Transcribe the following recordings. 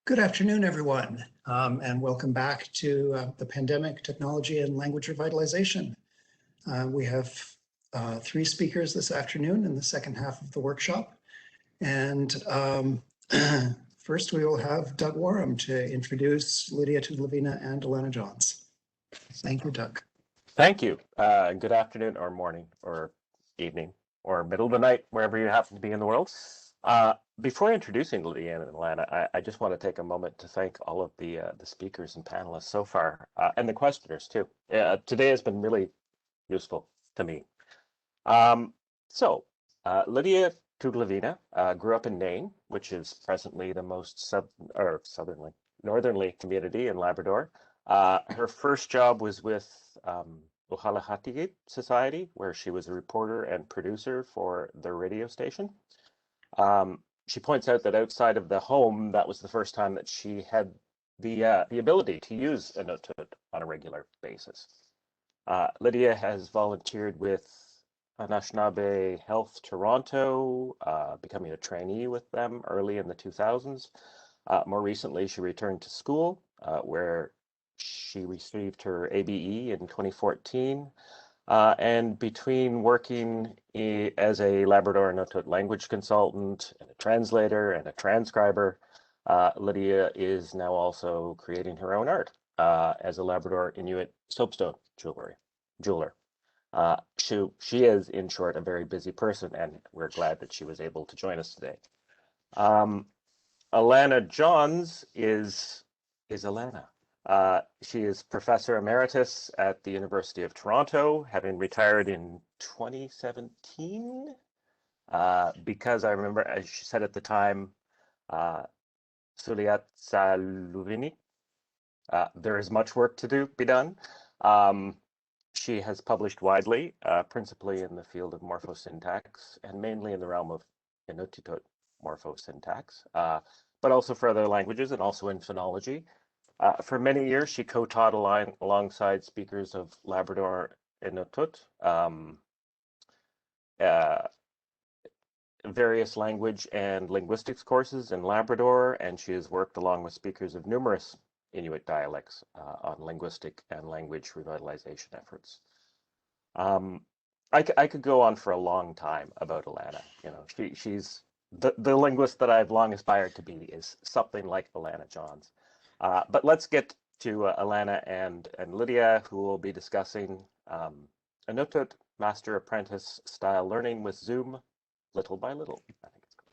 Good afternoon, everyone, and welcome back to the Pandemic, Technology, and Language Revitalization. We have three speakers this afternoon in the second half of the workshop. And first, we will have Doug Warham to introduce Lydia Tuglavina and Alana Johns. Thank you, Doug. Thank you. Good afternoon or morning or evening or middle of the night, wherever you happen to be in the world. Before introducing Lydia and Alana, I just want to take a moment to thank all of the speakers and panelists so far, and the questioners too. Today has been really useful to me. Lydia Tuglavina grew up in Nain, which is presently the most northerly community in Labrador. Her first job was with Inuttitut Society, where she was a reporter and producer for the radio station. She points out that outside of the home, that was the first time that she had the ability to use Inuttitut on a regular basis. Lydia has volunteered with Anishinaabe Health Toronto, becoming a trainee with them early in the 2000s. More recently, she returned to school, where she received her ABE in 2014. And between working as a Labrador Inuttitut language consultant and a translator and a transcriber, Lydia is now also creating her own art as a Labrador Inuit soapstone jeweler. She is, in short, a very busy person, and we're glad that she was able to join us today. Alana Johns is Alana. She is Professor Emeritus at the University of Toronto, having retired in 2017, because I remember, as she said at the time, Suliat Saluvini, there is much work to be done. She has published widely, principally in the field of morphosyntax, and mainly in the realm of Inuttitut morphosyntax, but also for other languages and also in phonology. For many years, she co-taught alongside speakers of Labrador Inuttitut, various language and linguistics courses in Labrador, and she has worked along with speakers of numerous Inuit dialects on linguistic and language revitalization efforts. I could go on for a long time about Alana. You know, she's the linguist that I've long aspired to be is something like Alana Johns. But let's get to Alana and Lydia, who will be discussing Inuttitut Master-Apprentice style learning with Zoom, little by little. I think it's cool.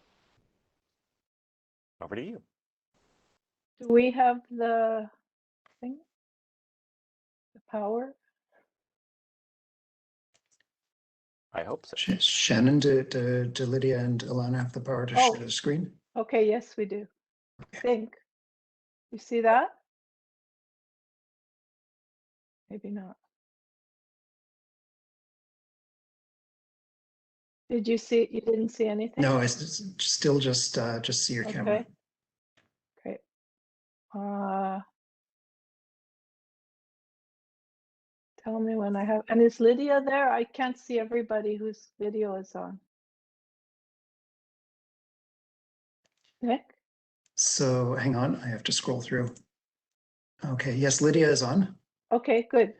Over to you. Do we have the thing? The power? I hope so. Shannon, do Lydia and Alana have the power to share the screen? Okay, yes, we do. I think. You see that? Maybe not. Did you see? You didn't see anything? No, it's still just see your camera. Okay. Tell me when I have. And is Lydia there? I can't see everybody whose video is on. Nick? So hang on, I have to scroll through. Okay, yes, Lydia is on. Okay, good.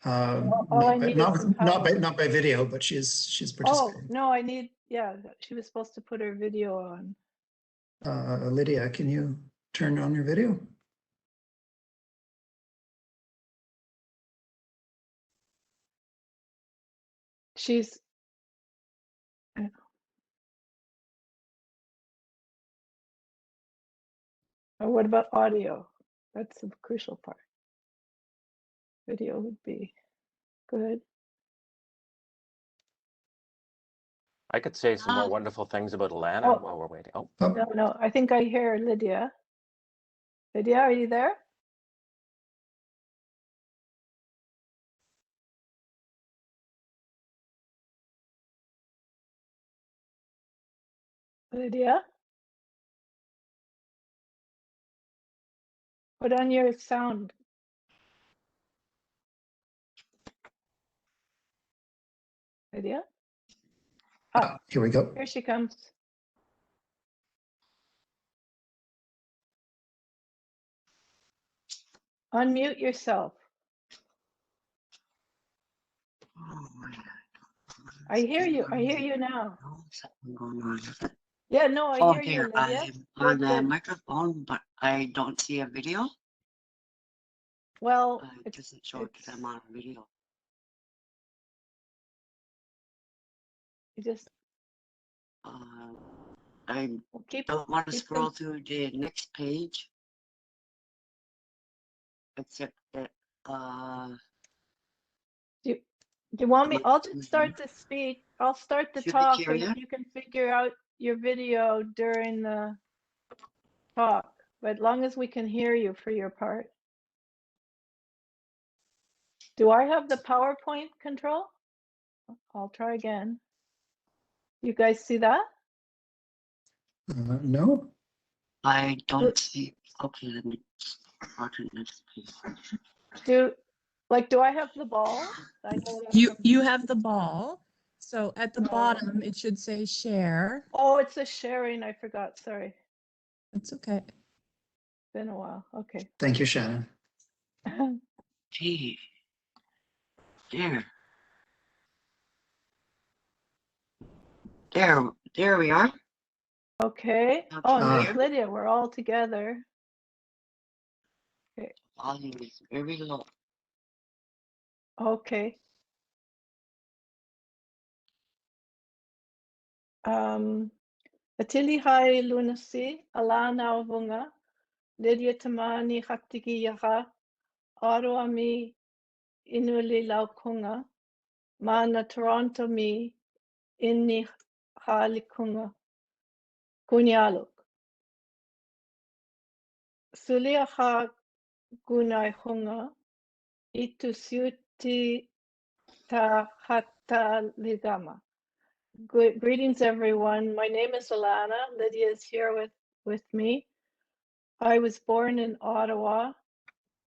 Not by video, but she's participating. Oh no, yeah, she was supposed to put her video on. Lydia, can you turn on your video? She's. Or what about audio? That's the crucial part. Video would be good. I could say some more wonderful things about Alana while we're waiting. Oh. No, I think I hear Lydia. Lydia, are you there? Lydia? Put on your sound. Lydia? Here we go. Here she comes. Unmute yourself. Oh, I hear you. I hear you now. something going on with it. Yeah, no, I Oh, hear you, here Lydia. I'm on the Good. microphone, but I don't see a video. Well, It doesn't show that I'm on a video. you just I keep don't want to keep scroll them. through the next page, except that Do you want me? I'll just mhm. start the speech. I'll start the Should we talk, share and then yet? you can figure out your video during the talk. But long as we can hear you for your part. Do I have the PowerPoint control? I'll try again. You guys see that? No. I don't see. Okay, let me go to the next page. Do I have the ball? I know that's You have the ball. So at the Oh. bottom, it should say share. Oh, it's a sharing. I forgot. Sorry. That's okay. Been a while. Okay. Thank you, Shannon. Gee, there we are. Okay. Okay, Oh, and there's here. Lydia. We're all together. Okay. Volume is very low. Okay. Atili hai lunasi, Alana Vunga, Lydia Tamani Haktiki Yaha, Aro Ami Inuli Laukunga, Mana Toronto mi Inni Halikunga, Kunyaluk. Sulia ha Gunai Hunga, Itu Suti Ta Hata Ligama. Greetings, everyone. My name is Alana. Lydia is here with me. I was born in Ottawa,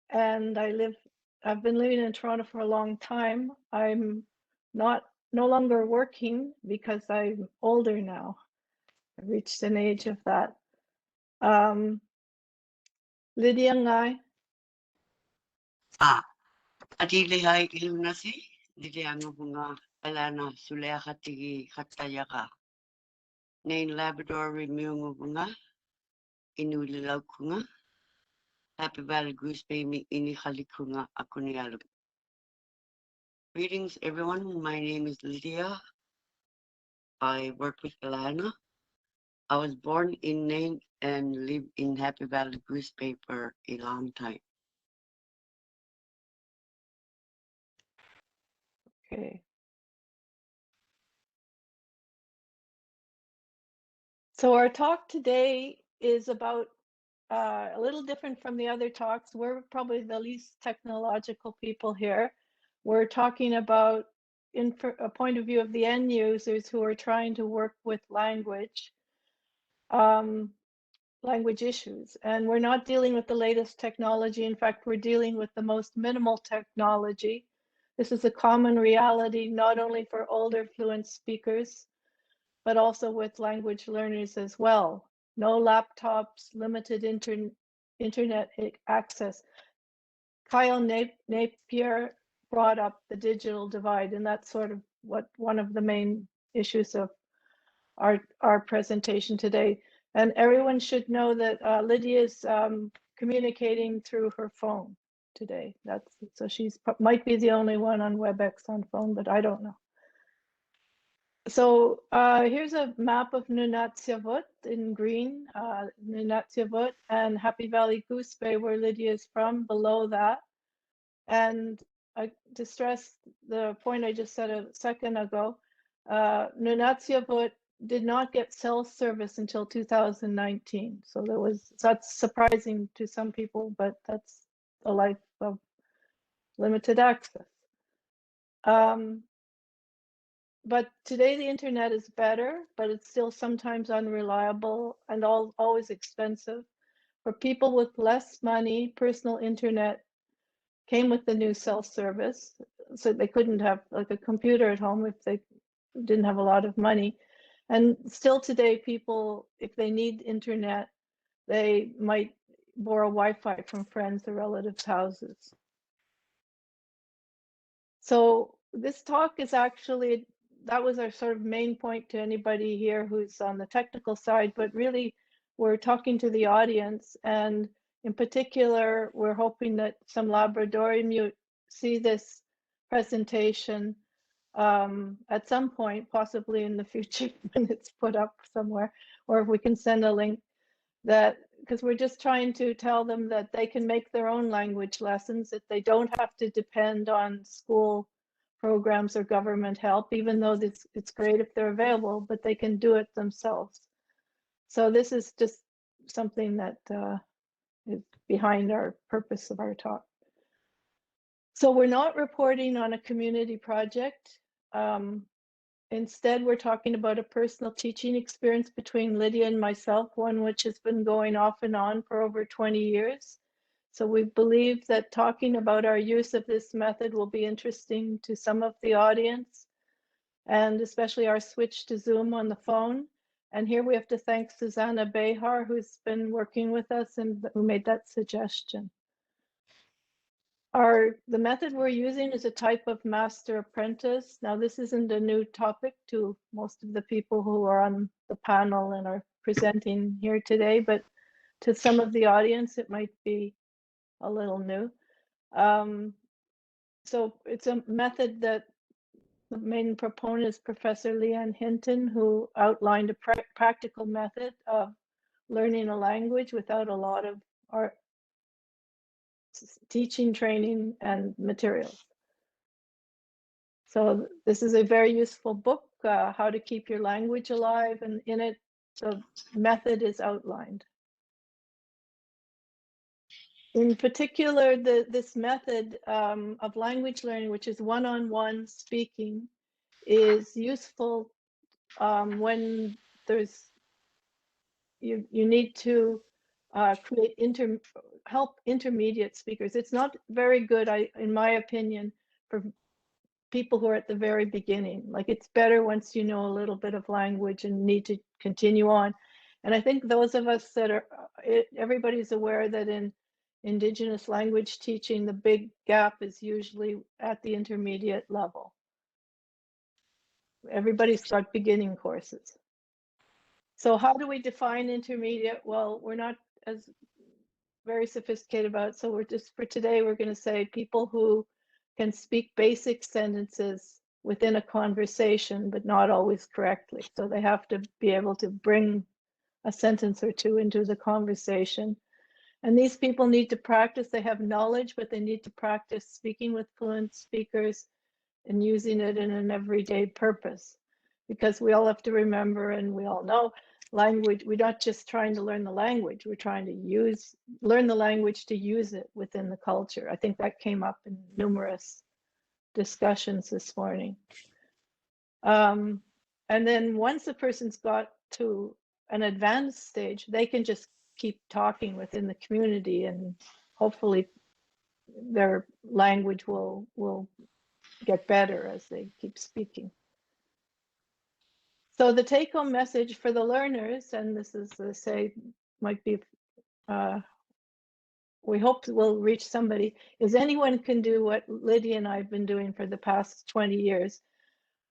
and I've been living in Toronto for a long time. I'm no longer working because I'm older now. I've reached an age of that. Lydia ngai. Adili hai ilunasi, Lydia ang bunga Alana sulea hatigi hatayaka. Nain Labrador remiung bunga, Inuttitut kunga. Happy Valley Goose Baby ini halikunga akunialu. Greetings, everyone. My name is Lydia. I work with Alana. I was born in Nain and live in Happy Valley Goose Bay for a long time. Okay. So our talk today is about a little different from the other talks. We're probably the least technological people here. We're talking about a point of view of the end users who are trying to work with language issues. And we're not dealing with the latest technology. In fact, we're dealing with the most minimal technology. This is a common reality, not only for older fluent speakers, but also with language learners as well. No laptops, limited internet access. Kyle Napier brought up the digital divide, and that's sort of what one of the main issues of our presentation today. And everyone should know that Lydia is communicating through her phone today. So she's might be the only one on WebEx on phone, but I don't know. So here's a map of Inuttitut in green, Inuttitut, and Happy Valley Goose Bay, where Lydia is from, below that. And to stress the point I just said a second ago, Inuttitut did not get cell service until 2019. So that's surprising to some people, but that's the life of limited access. But today the internet is better, but it's still sometimes unreliable and always expensive. For people with less money, personal internet came with the new cell service, so they couldn't have like a computer at home if they didn't have a lot of money. And still today, people, if they need internet, they might borrow Wi-Fi from friends or relatives' houses. So this talk is actually, that was our sort of main point to anybody here who's on the technical side, but really we're talking to the audience, and in particular, we're hoping that some Labradorian see this presentation at some point, possibly in the future when it's put up somewhere, or if we can send a link, that because we're just trying to tell them that they can make their own language lessons, that they don't have to depend on school programs or government help, even though it's great if they're available, but they can do it themselves. So this is just something that is behind our purpose of our talk. So we're not reporting on a community project. Instead, we're talking about a personal teaching experience between Lydia and myself, one which has been going off and on for over 20 years. So we believe that talking about our use of this method will be interesting to some of the audience, and especially our switch to Zoom on the phone. And here we have to thank Susanna Behar, who's been working with us and who made that suggestion. The method we're using is a type of Master-Apprentice. Now, this isn't a new topic to most of the people who are on the panel and are presenting here today, but to some of the audience, it might be a little new. So it's a method that the main proponent is Professor Leanne Hinton, who outlined a practical method of learning a language without a lot of art, teaching, training, and materials. So this is a very useful book, How to Keep Your Language Alive, and in it, the method is outlined. In particular, this method of language learning, which is one-on-one speaking, is useful when you need to help intermediate speakers. It's not very good, in my opinion, for people who are at the very beginning. Like, it's better once you know a little bit of language and need to continue on. And I think those of us that are, everybody's aware that in Indigenous language teaching, the big gap is usually at the intermediate level. Everybody's got beginning courses. So how do we define intermediate? Well, we're not as very sophisticated about it. So we're just, for today, we're going to say people who can speak basic sentences within a conversation, but not always correctly. So they have to be able to bring a sentence or two into the conversation. And these people need to practice. They have knowledge, but they need to practice speaking with fluent speakers and using it in an everyday purpose. Because we all have to remember, and we all know, language, we're not just trying to learn the language, we're trying to learn the language to use it within the culture. I think that came up in numerous discussions this morning. And then once a person's got to an advanced stage, they can just keep talking within the community, and hopefully their language will get better as they keep speaking. So the take-home message for the learners, and this is, might be, we hope will reach somebody, is anyone can do what Lydia and I have been doing for the past 20 years.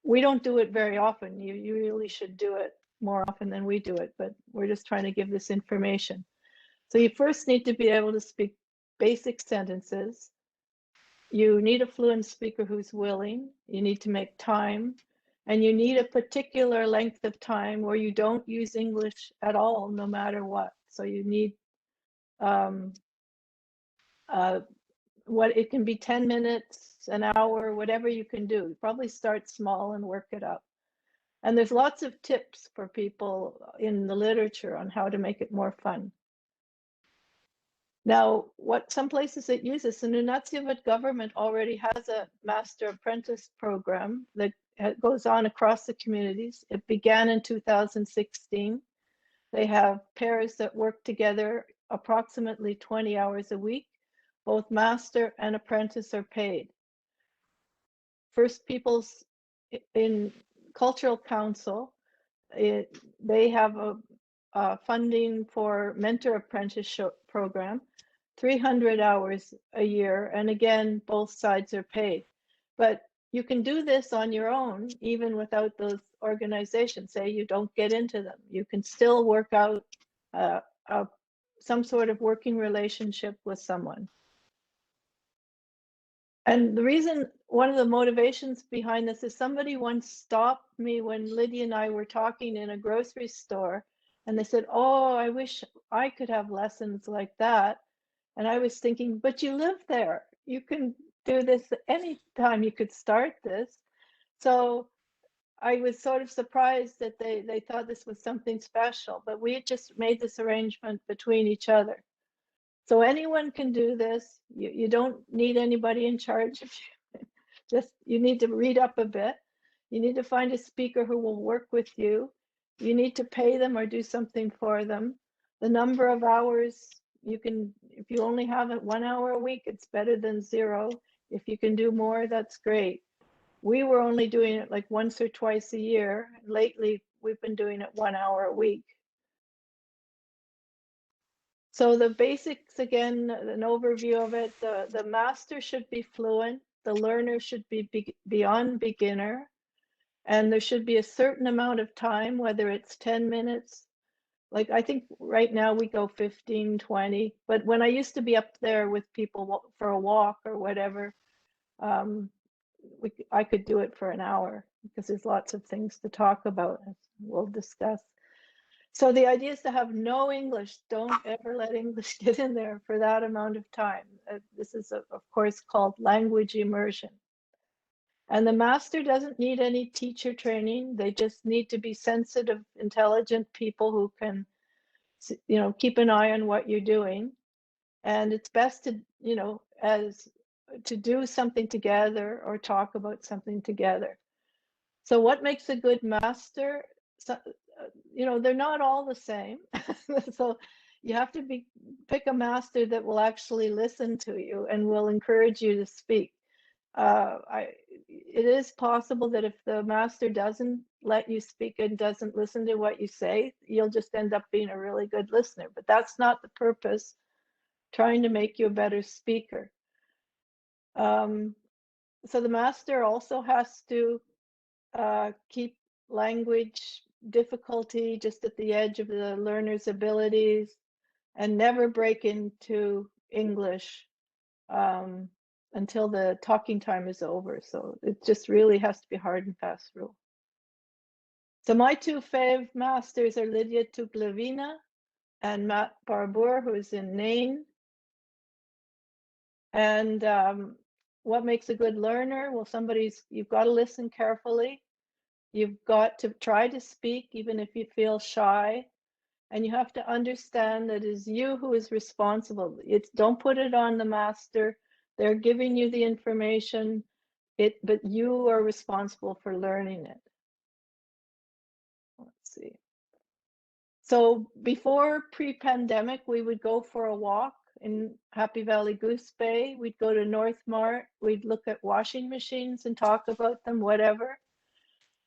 We don't do it very often. You really should do it more often than we do it, but we're just trying to give this information. So you first need to be able to speak basic sentences. You need a fluent speaker who's willing. You need to make time. And you need a particular length of time where you don't use English at all, no matter what. So you need it can be 10 minutes, an hour, whatever you can do. Probably start small and work it up. And there's lots of tips for people in the literature on how to make it more fun. Now, some places it uses, the Inuttitut government already has a Master-Apprentice program that goes on across the communities. It began in 2016. They have pairs that work together approximately 20 hours a week. Both master and apprentice are paid. First Peoples in Cultural Council, they have funding for Mentor-Apprentice program, 300 hours a year. And again, both sides are paid. But you can do this on your own, even without those organizations. Say you don't get into them. You can still work out some sort of working relationship with someone. And the reason, one of the motivations behind this is somebody once stopped me when Lydia and I were talking in a grocery store, and they said, "Oh, I wish I could have lessons like that." And I was thinking, but you live there. You can do this anytime you could start this. So I was sort of surprised that they thought this was something special, but we had just made this arrangement between each other. So anyone can do this. You don't need anybody in charge. You need to read up a bit. You need to find a speaker who will work with you. You need to pay them or do something for them. The number of hours you can, if you only have it 1 hour a week, it's better than 0. If you can do more, that's great. We were only doing it like once or twice a year. Lately, we've been doing it 1 hour a week. So the basics, again, an overview of it, the master should be fluent, the learner should be beyond beginner, and there should be a certain amount of time, whether it's 10 minutes, like I think right now we go 15, 20, but when I used to be up there with people for a walk or whatever, I could do it for an hour because there's lots of things to talk about, as we'll discuss. So the idea is to have no English. Don't ever let English get in there for that amount of time. This is, of course, called language immersion. And the master doesn't need any teacher training. They just need to be sensitive, intelligent people who can, keep an eye on what you're doing. And it's best to, to do something together or talk about something together. So what makes a good master? So, they're not all the same. So you have to pick a master that will actually listen to you and will encourage you to speak. It is possible that if the master doesn't let you speak and doesn't listen to what you say, you'll just end up being a really good listener. But that's not the purpose, trying to make you a better speaker. So the master also has to keep language difficulty just at the edge of the learner's abilities and never break into English until the talking time is over. So it just really has to be hard and fast rule. So my two fave masters are Lydia Tuglavina and Matt Barbour, who's in Nain. And what makes a good learner? Well, you've got to listen carefully. You've got to try to speak, even if you feel shy. And you have to understand that it's you who is responsible. Don't put it on the master. They're giving you the information, but you are responsible for learning it. Let's see. So before pre-pandemic, we would go for a walk in Happy Valley Goose Bay. We'd go to North Mart. We'd look at washing machines and talk about them, whatever.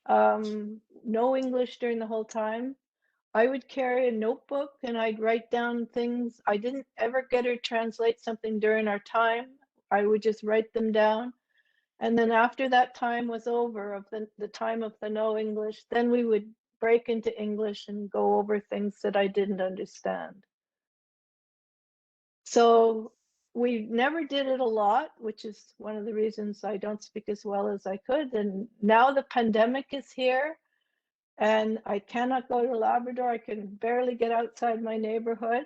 No English during the whole time. I would carry a notebook and I'd write down things. I didn't ever get her to translate something during our time. I would just write them down. And then after that time was over, of the time of the no English, then we would break into English and go over things that I didn't understand. So we never did it a lot, which is one of the reasons I don't speak as well as I could. And now the pandemic is here and I cannot go to Labrador. I can barely get outside my neighborhood.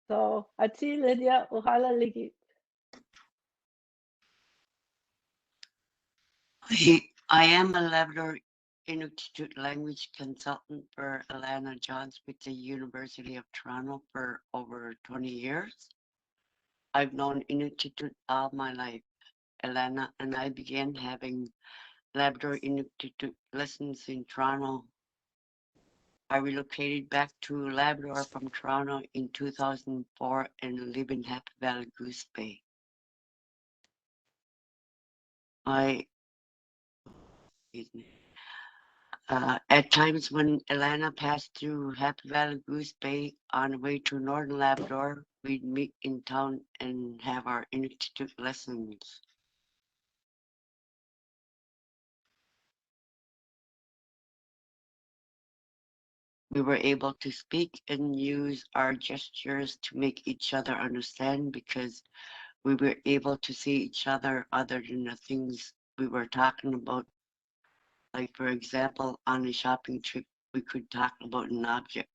So, Ati Lydia, uhala ligi. I am a Labrador Inuttitut language consultant for Alana Johns with the University of Toronto for over 20 years. I've known Inuttitut all my life. Alana and I began having Labrador Inuttitut lessons in Toronto. I relocated back to Labrador from Toronto in 2004 and live in Happy Valley Goose Bay. At times when Alana passed through Happy Valley Goose Bay on the way to Northern Labrador, we'd meet in town and have our Inuttitut lessons. We were able to speak and use our gestures to make each other understand because we were able to see each other than the things we were talking about. Like, for example, on a shopping trip, we could talk about an object,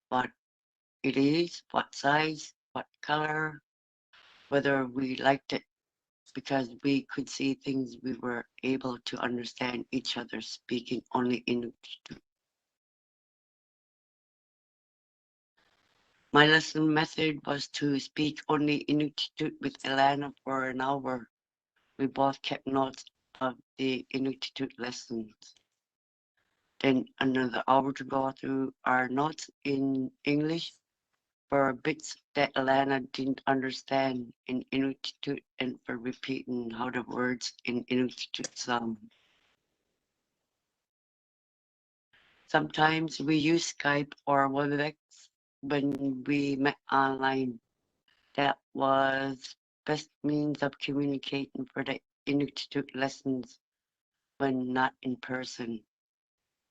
what it is, what size, what color, whether we liked it, because we could see things. We were able to understand each other speaking only Inuttitut. My lesson method was to speak only Inuttitut with Alana for an hour. We both kept notes of the Inuttitut lessons. Then another hour to go through our notes in English for bits that Alana didn't understand in Inuttitut and for repeating how the words in Inuttitut sound. Sometimes we use Skype or WebEx when we met online. That was best means of communicating for the Inuttitut lessons when not in person.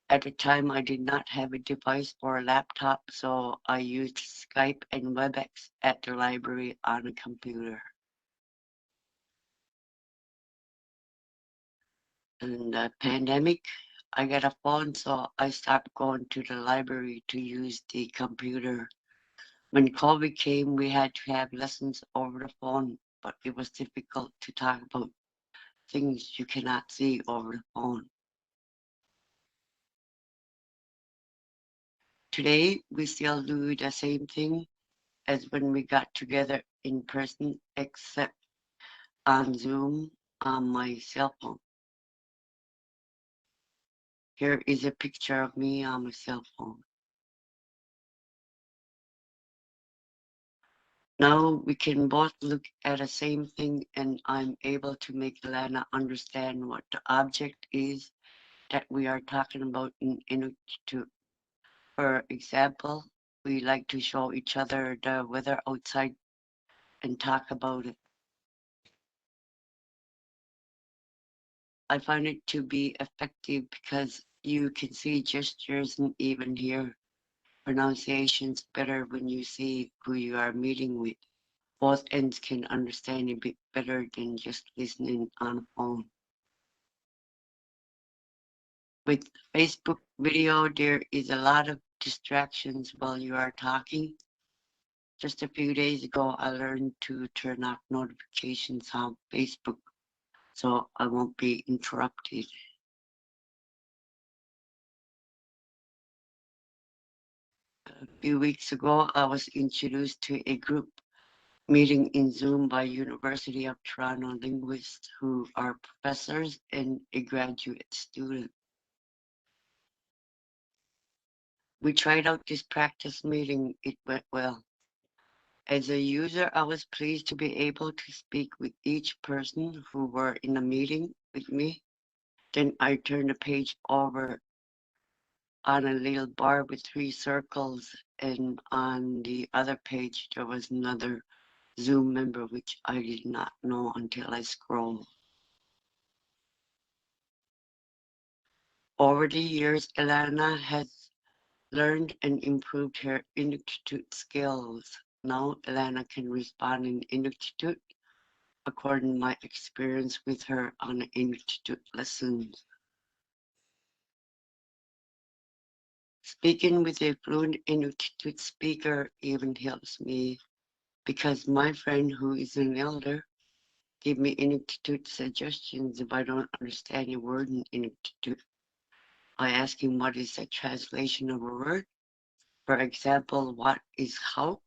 At the time, I did not have a device or a laptop, so I used Skype and WebEx at the library on a computer. In the pandemic, I got a phone, so I stopped going to the library to use the computer. When COVID came, we had to have lessons over the phone, but it was difficult to talk about things you cannot see over the phone. Today, we still do the same thing as when we got together in person, except on Zoom on my cell phone. Here is a picture of me on my cell phone. Now we can both look at the same thing and I'm able to make Alana understand what the object is that we are talking about in Inuttitut. For example, we like to show each other the weather outside and talk about it. I find it to be effective because you can see gestures and even hear pronunciations better when you see who you are meeting with. Both ends can understand a bit better than just listening on a phone. With Facebook video, there is a lot of distractions while you are talking. Just a few days ago, I learned to turn off notifications on Facebook so I won't be interrupted. A few weeks ago, I was introduced to a group meeting in Zoom by University of Toronto linguists who are professors and a graduate student. We tried out this practice meeting. It went well. As a user, I was pleased to be able to speak with each person who were in a meeting with me. Then I turned the page over on a little bar with 3 circles, and on the other page there was another Zoom member, which I did not know until I scrolled. Over the years, Alana has learned and improved her Inuttitut skills. Now Alana can respond in Inuttitut according to my experience with her on Inuttitut lessons. Speaking with a fluent Inuttitut speaker even helps me because my friend who is an elder gave me Inuttitut suggestions if I don't understand a word in Inuttitut. I ask him what is the translation of a word. For example, what is how?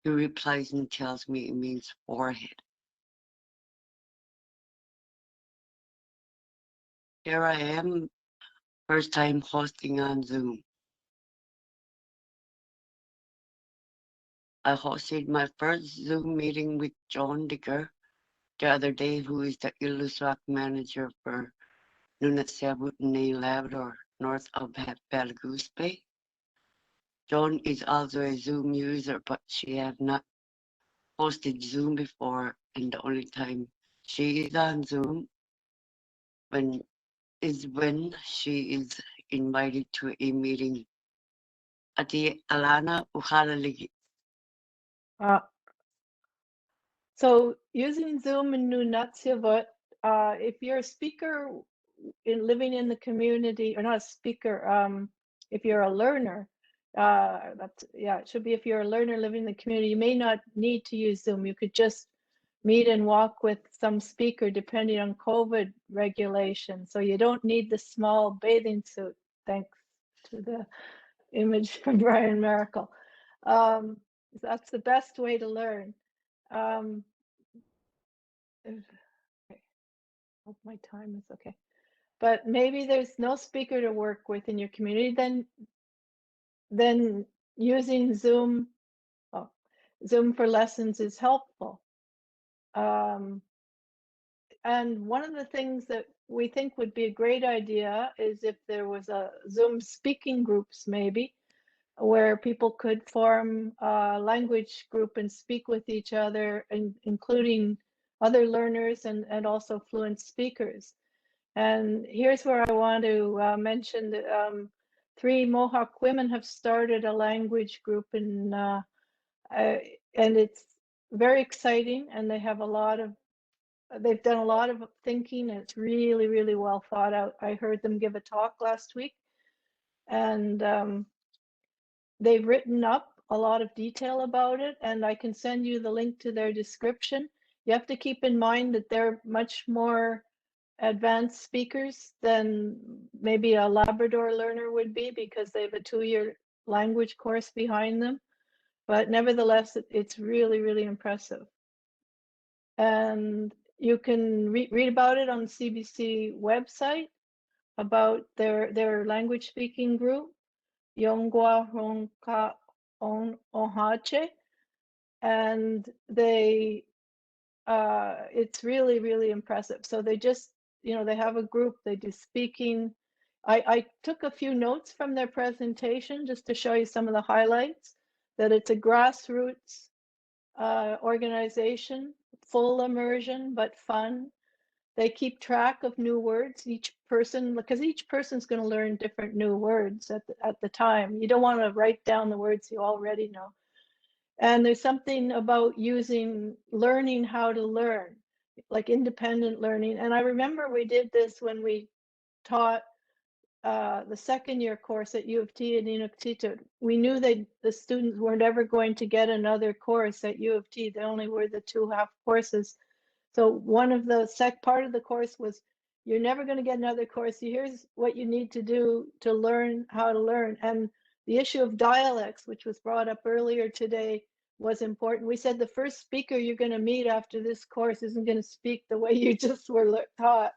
He replies and tells me it means forehead. Here I am, first time hosting on Zoom. I hosted my first Zoom meeting with John Digger the other day, who is the Illusrock manager for Inuttitut, Labrador, north of Goose Bay. Joan is also a Zoom user, but she has not hosted Zoom before, and the only time she is on Zoom when she is invited to a meeting. Ati Alana Uhalaligi. Uh, so using Zoom in Inuttitut, if you're a speaker living in the community, or not a speaker, if you're a learner, it should be if you're a learner living in the community, you may not need to use Zoom. You could just meet and walk with some speaker depending on COVID regulations. So you don't need the small bathing suit, thanks to the image from Brian Miracle. That's the best way to learn. Okay. Hope my time is okay. But maybe there's no speaker to work with in your community, then using Zoom for lessons is helpful. And one of the things that we think would be a great idea is if there was a Zoom speaking groups maybe, where people could form a language group and speak with each other, including other learners and also fluent speakers. And here's where I want to mention that 3 Mohawk women have started a language group, and it's very exciting, and they've done a lot of thinking, and it's really, really well thought out. I heard them give a talk last week, and they've written up a lot of detail about it, and I can send you the link to their description. You have to keep in mind that they're much more advanced speakers than maybe a Labrador learner would be, because they have a 2-year language course behind them. But nevertheless, it's really, really impressive. And you can read about it on the CBC website, about their language speaking group, Yongwa Ronka Ohache, and it's really, really impressive. So they just, they have a group, they do speaking. I took a few notes from their presentation just to show you some of the highlights, that it's a grassroots organization, full immersion, but fun. They keep track of new words, each person, because each person's going to learn different new words at the time. You don't want to write down the words you already know. And there's something about learning how to learn, like independent learning. And I remember we did this when we taught the 2nd year course at U of T in Inuttitut. We knew that the students weren't ever going to get another course at U of T. They only were the 2 half courses. So one of the part of the course was, you're never going to get another course. Here's what you need to do to learn how to learn. And the issue of dialects, which was brought up earlier today, was important. We said the first speaker you're going to meet after this course isn't going to speak the way you just were taught,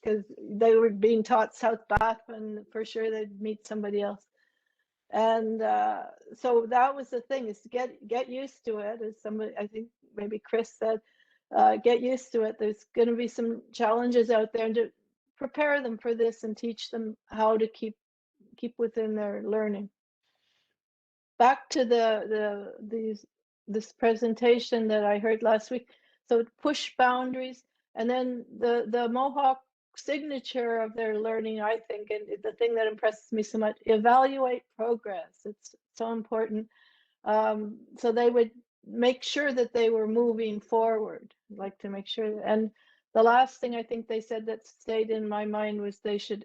because they were being taught South Bath, and for sure they'd meet somebody else. And so that was the thing, is to get used to it. As somebody, I think maybe Chris said, get used to it. There's going to be some challenges out there, and to prepare them for this and teach them how to keep within their learning. Back to this presentation that I heard last week. So push boundaries, and then the Mohawk signature of their learning, I think, and the thing that impresses me so much, evaluate progress. It's so important. So they would make sure that they were moving forward, like to make sure. And the last thing I think they said that stayed in my mind was they should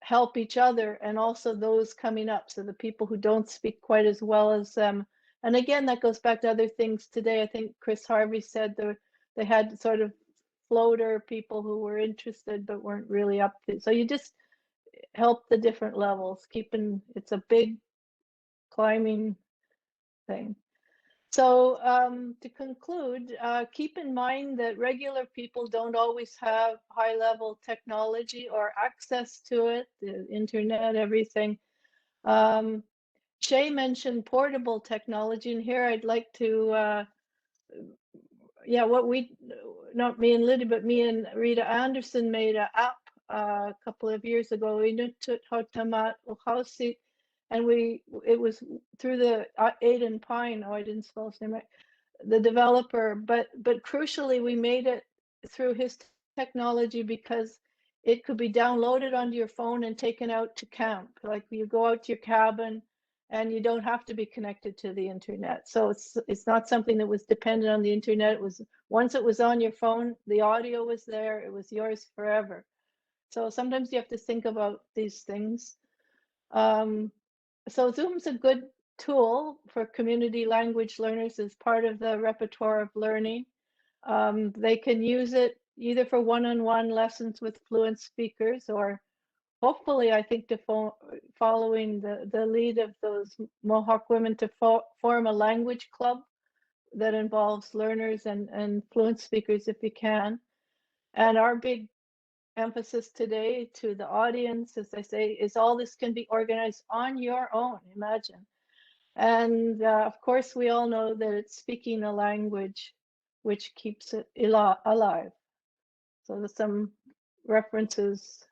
help each other, and also those coming up, so the people who don't speak quite as well as them. And again, that goes back to other things today. I think Chris Harvey said they had sort of floater people who were interested but weren't really up to. So you just help the different levels, it's a big climbing thing. So to conclude, keep in mind that regular people don't always have high-level technology or access to it, the internet, everything. Shay mentioned portable technology, and here I'd like to, not me and Lydia, but me and Rita Anderson made an app a couple of years ago, Inuttitut, and it was through the Aidan Pine. Oh, I didn't spell his name right. The developer, but crucially, we made it through his technology because it could be downloaded onto your phone and taken out to camp. Like you go out to your cabin and you don't have to be connected to the internet. So it's not something that was dependent on the internet. It was, once it was on your phone, the audio was there, it was yours forever. So sometimes you have to think about these things. So Zoom's a good tool for community language learners as part of the repertoire of learning. They can use it either for one-on-one lessons with fluent speakers, or hopefully, I think, following the lead of those Mohawk women to form a language club that involves learners and fluent speakers if you can. And our big emphasis today to the audience, as I say, is all this can be organized on your own, imagine. And of course, we all know that it's speaking a language which keeps it alive. So there's some references,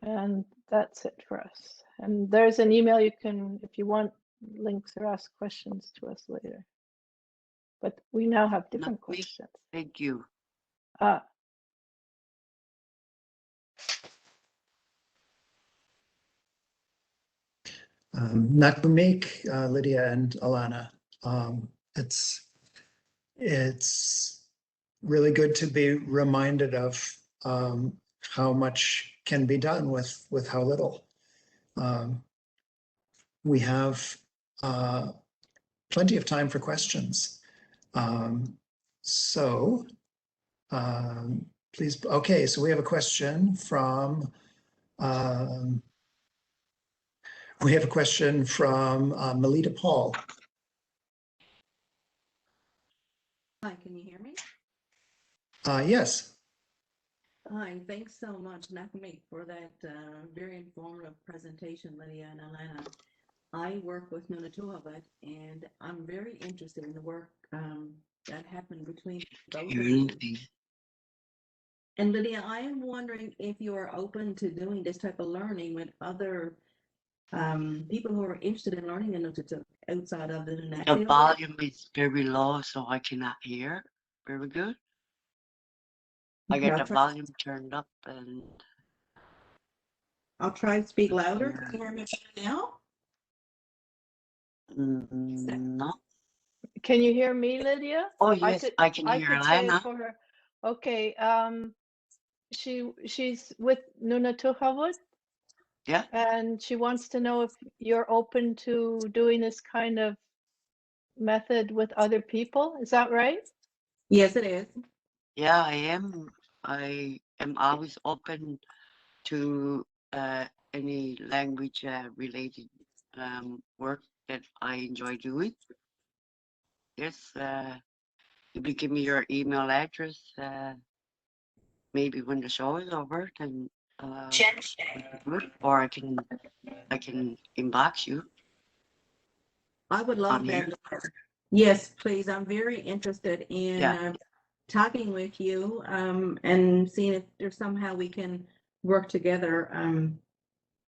and that's it for us. And there's an email you can, if you want links or ask questions to us later. But we now have different questions. Thank you. Nakbumik, Lydia and Alana. It's really good to be reminded of how much can be done with how little. We have plenty of time for questions. Please, okay, so we have a question from Melita Paul. Hi, can you hear me? Yes. Hi, thanks so much, Nakamik, for that very informative presentation, Lydia and Alana. I work with Inuttitut, and I'm very interested in the work that happened between both of you. And Lydia, I am wondering if you are open to doing this type of learning with other people who are interested in learning Inuttitut outside of the Nunat. The volume is very low, so I cannot hear very good. I get the volume turned up, and I'll try to speak louder. Can you hear me now? no. Can you hear me, Lydia? Oh yes, I can hear Alana. For her. Okay. She's with Inuttitut. Yeah. And she wants to know if you're open to doing this kind of method with other people. Is that right? Yes, it is. Yeah, I am. I am always open to any language related work that I enjoy doing. Yes, if you give me your email address, maybe when the show is over, then or I can inbox you. I would love that. Yes, please. I'm very interested in talking with you and seeing if there's somehow we can work together.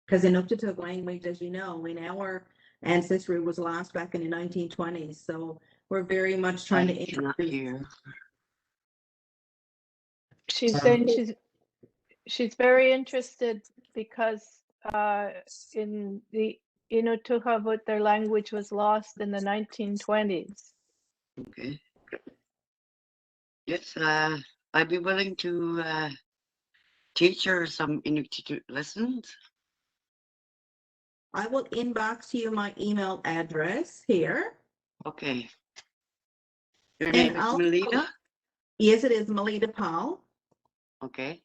Because Inuttitut language, as you know, in our ancestry was lost back in the 1920s. So we're very much trying to introduce. She's saying she's very interested because in the Inuttitut, their language was lost in the 1920s. Okay. Yes, I'd be willing to teach her some Inuttitut lessons. I will inbox you my email address here. Okay. Your name is Melita? Yes, it is Melita Paul. Okay.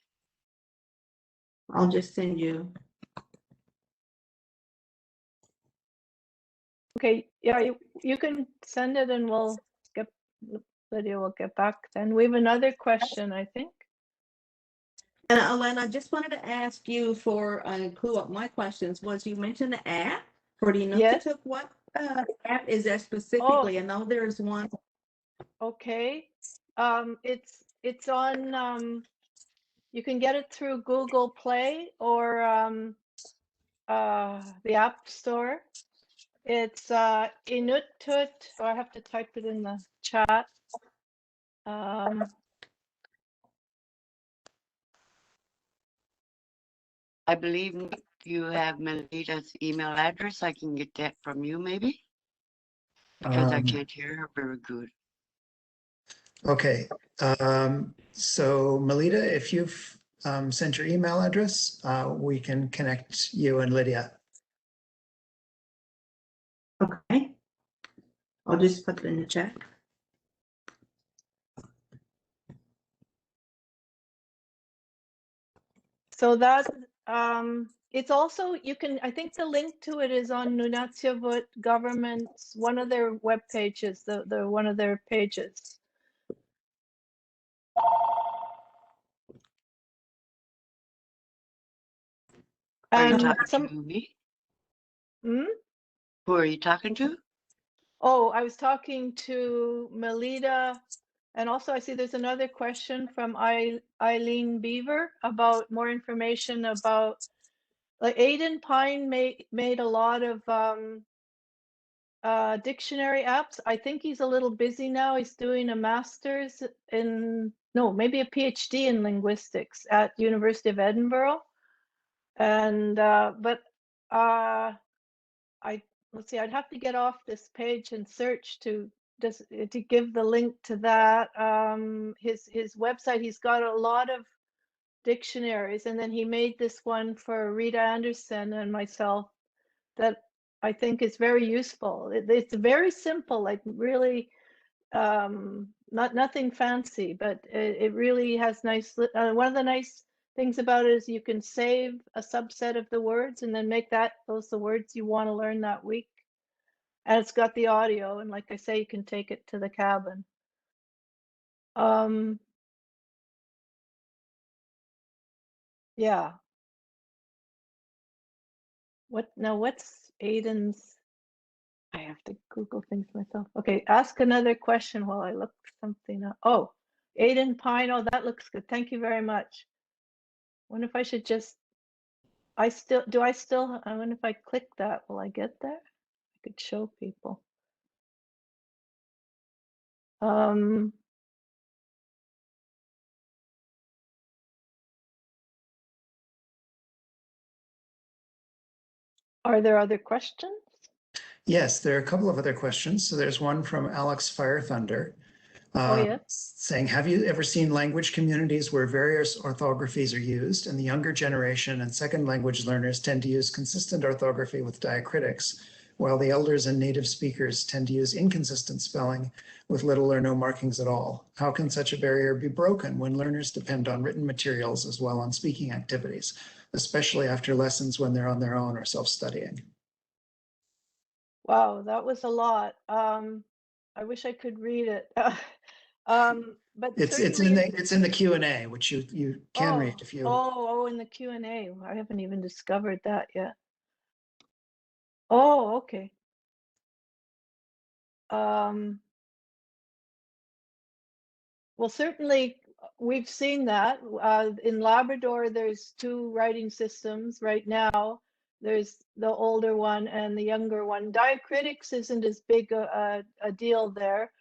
I'll just send you. Okay, yeah, you can send it and Lydia will get back then. We have another question, I think. And Alana, I just wanted to ask you for a clue up my questions. Was you mentioned the app for the Inuttitut? Yes. What app is there specifically? I know there's one. Okay. It's on You can get it through Google Play or the App Store. It's Inuttitut, or I have to type it in the chat. I believe Nick, you have Melita's email address. I can get that from you maybe, because I can't hear her very good. Okay, so Melita, if you've sent your email address, we can connect you and Lydia. Okay. I'll just put it in the chat. So that it's also, you can, I think the link to it is on Inuttitut government's, one of their web pages, the one of their pages. Are you And talking to me? Hmm? Who are you talking to? Oh, I was talking to Melita, and also I see there's another question from Eileen Beaver about more information about, like, Aidan Pine made a lot of dictionary apps. I think he's a little busy now. He's doing a master's in, no, maybe a PhD in linguistics at University of Edinburgh. And let's see, I'd have to get off this page and search to give the link to that. His website, he's got a lot of dictionaries, and then he made this one for Rita Anderson and myself that I think is very useful. It's very simple, like really nothing fancy, but it really has nice, one of the nice things about it is you can save a subset of the words and then make those the words you want to learn that week. And it's got the audio, and like I say, you can take it to the cabin. Yeah. What's Aiden's? I have to Google things myself. Okay, ask another question while I look something up. Oh, Aiden Pine. Oh, that looks good. Thank you very much. Wonder if I should just, I wonder if I click that, will I get there? I could show people. Are there other questions? Yes, there are a couple of other questions. So there's one from Alex Fire Thunder. Oh, yes. Saying, have you ever seen language communities where various orthographies are used and the younger generation and second language learners tend to use consistent orthography with diacritics, while the elders and native speakers tend to use inconsistent spelling with little or no markings at all? How can such a barrier be broken when learners depend on written materials as well on speaking activities, especially after lessons when they're on their own or self-studying? Wow, that was a lot. I wish I could read it. But It's in the Q&A, which you can read if you. In the Q&A. I haven't even discovered that yet. Oh, okay. Well, certainly we've seen that. In Labrador, there's two writing systems right now. There's the older one and the younger one. Diacritics isn't as big a deal there.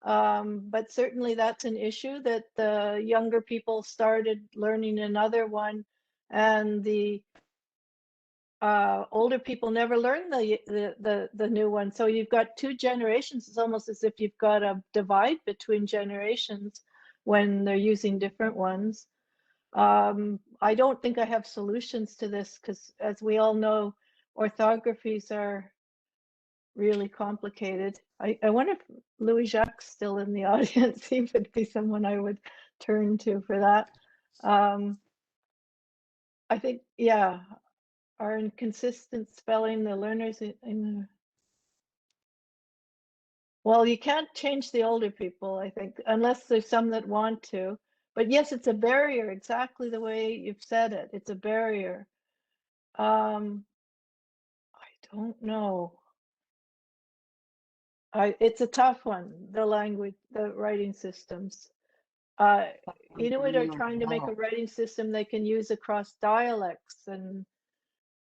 But certainly that's an issue that the younger people started learning another one, and the older people never learned the new one. So you've got two generations. It's almost as if you've got a divide between generations when they're using different ones. I don't think I have solutions to this because, as we all know, orthographies are really complicated. I wonder if Louis Jacques still in the audience. He would be someone I would turn to for that. I think, yeah, our inconsistent spelling, the learners well, you can't change the older people, I think, unless there's some that want to. But yes, it's a barrier, exactly the way you've said it. It's a barrier. I don't know. It's a tough one, the language, the writing systems. Inuit are trying to make a writing system they can use across dialects, and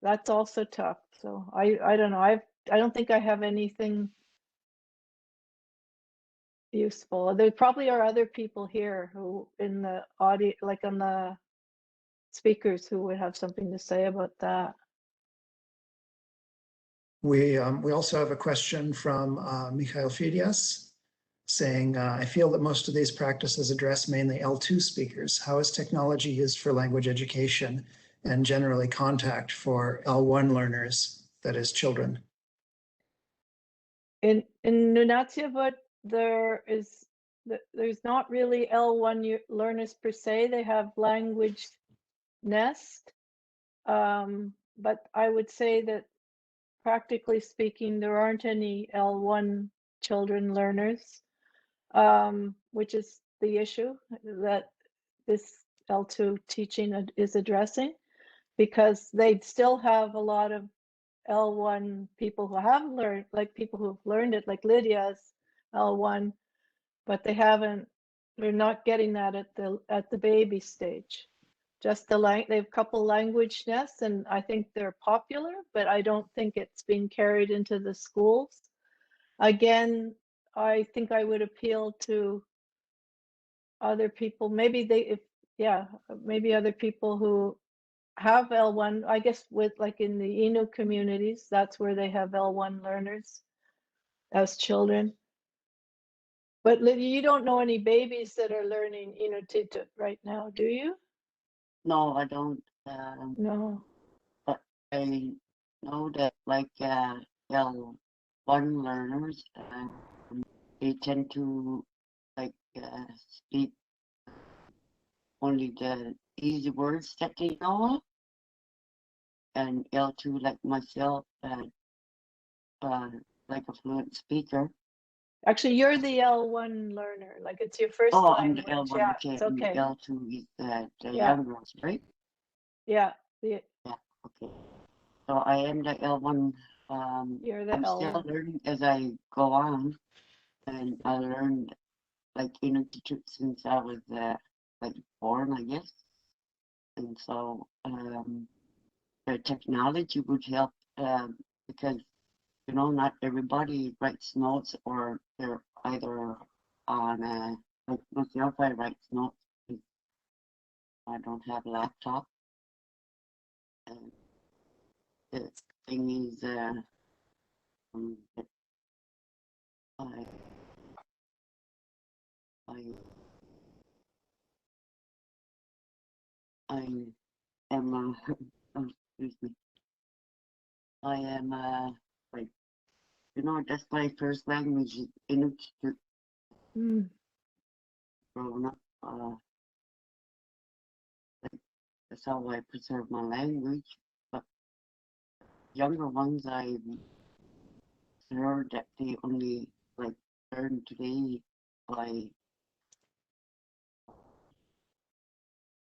that's also tough. So I don't know. I don't think I have anything useful. There probably are other people here who in the audio, like on the speakers, who would have something to say about that. We also have a question from Mikhail Fidias saying, I feel that most of these practices address mainly L2 speakers. How is technology used for language education and generally contact for L1 learners, that is children? In Inuttitut, there's not really L1 learners per se. They have language nest, but I would say that practically speaking, there aren't any L1 children learners, which is the issue that this L2 teaching is addressing, because they still have a lot of L1 people who have learned, like people who've learned it, like Lydia's L1, but they're not getting that at the baby stage. Just they have a couple language nests, and I think they're popular, but I don't think it's being carried into the schools. Again, I think I would appeal to other people. Maybe maybe other people who have L1, I guess, with like in the Innu communities, that's where they have L1 learners as children. But Lydia, you don't know any babies that are learning Inuttitut right now, do you? No, I don't. No. But I know that like L1 learners, they tend to like speak only the easy words that they know, and L2 like myself, like a fluent speaker. Actually, you're the L1 learner. Like it's your first Oh, I'm language. the L1. Yeah, Okay, it's and the okay. L2 is the Yeah. younger ones, right? Yeah. Yeah. Okay. So I am the L1. You're the I'm still L1. learning as I go on, and I learned like Inuttitut since I was like born, I guess. And so the technology would help because you know not everybody writes notes, or they're either on like myself. I write notes. I don't have a laptop. And the thing is, I I I am oh, excuse me. I am like you know that's my first language is Inuttitut. Mm. Growing up, like, that's how I preserve my language. But younger ones, I heard that they only like learn today by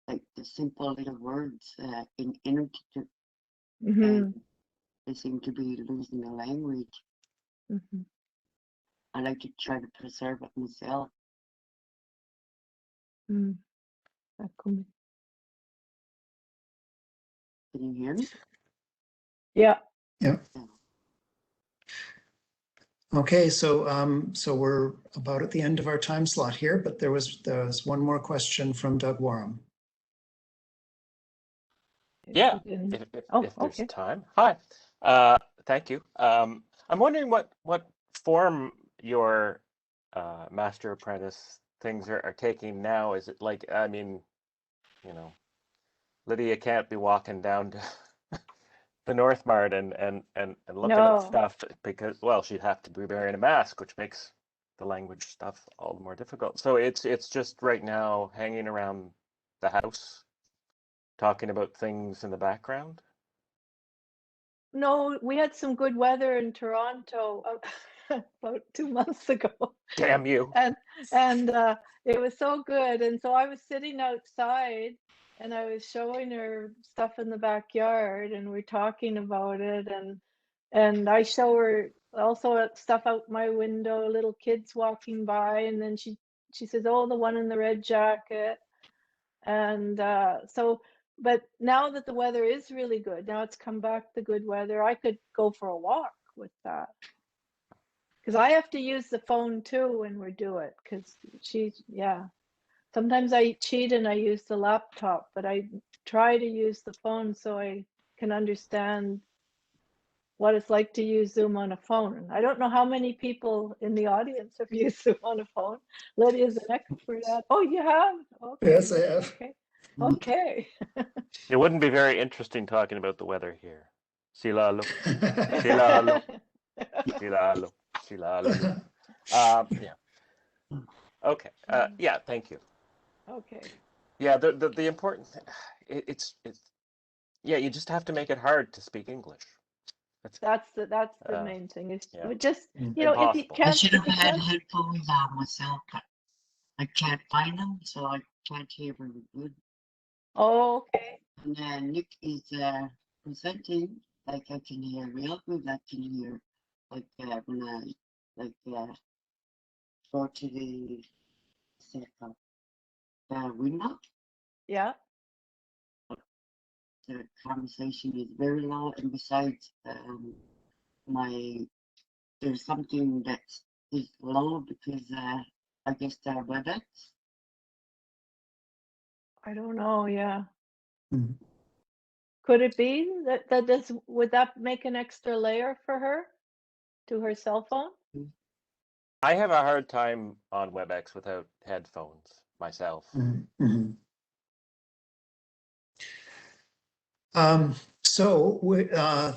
like the simple little words in Inuttitut, Mm-hmm. and they seem to be losing the language. Mm-hmm. I like to try to preserve it myself. Mm. Can you hear me? Yeah. Yeah. Okay, so we're about at the end of our time slot here, but there was one more question from Doug Warham. Yeah, Oh, if there's okay. time. Hi, thank you. I'm wondering what form your Master-Apprentice things are taking now. Is it like, I mean, you know, Lydia can't be walking down to the North Mart and looking at No. stuff because, well, she'd have to be wearing a mask, which makes the language stuff all the more difficult. So it's just right now hanging around the house, talking about things in the background. No, we had some good weather in Toronto about 2 months ago. Damn you. And it was so good. And so I was sitting outside and I was showing her stuff in the backyard and we're talking about it, and I show her also stuff out my window, little kids walking by, and then she she says, oh, the one in the red jacket. And but now that the weather is really good, now it's come back the good weather, I could go for a walk with that. Because I have to use the phone too when we do it, because sometimes I cheat and I use the laptop, but I try to use the phone so I can understand what it's like to use Zoom on a phone. I don't know how many people in the audience have used Zoom on a phone. Lydia's an expert at. Oh, you have? Okay. Yes, I have. Okay. Okay. It wouldn't be very interesting talking about the weather here. Silalo, silalo, silalo, silalo. Yeah. Okay. Yeah. Thank you. Okay. Yeah. The important thing, it's yeah. You just have to make it hard to speak English. That's the main thing. Is yeah. just if you Impossible. I can't. should have If you had can't, headphones on myself, but I can't find them, so I can't hear very good. oh, okay. And then Nick is presenting, like I can hear real good. I can hear like when I go to the window. Yeah. The conversation is very low, and besides, there's something that is low because I guess the WebEx. I don't know. Yeah. Mhm. Could it be would that make an extra layer for her to her cell phone? I have a hard time on WebEx without headphones myself. Mhm.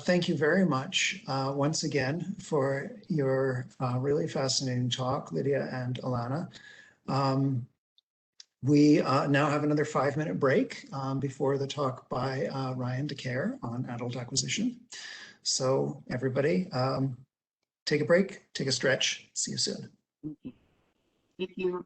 Thank you very much once again for your really fascinating talk, Lydia and Alana. We now have another 5-minute break before the talk by Ryan DeCare on adult acquisition. So everybody, take a break, take a stretch. See you soon. Thank you.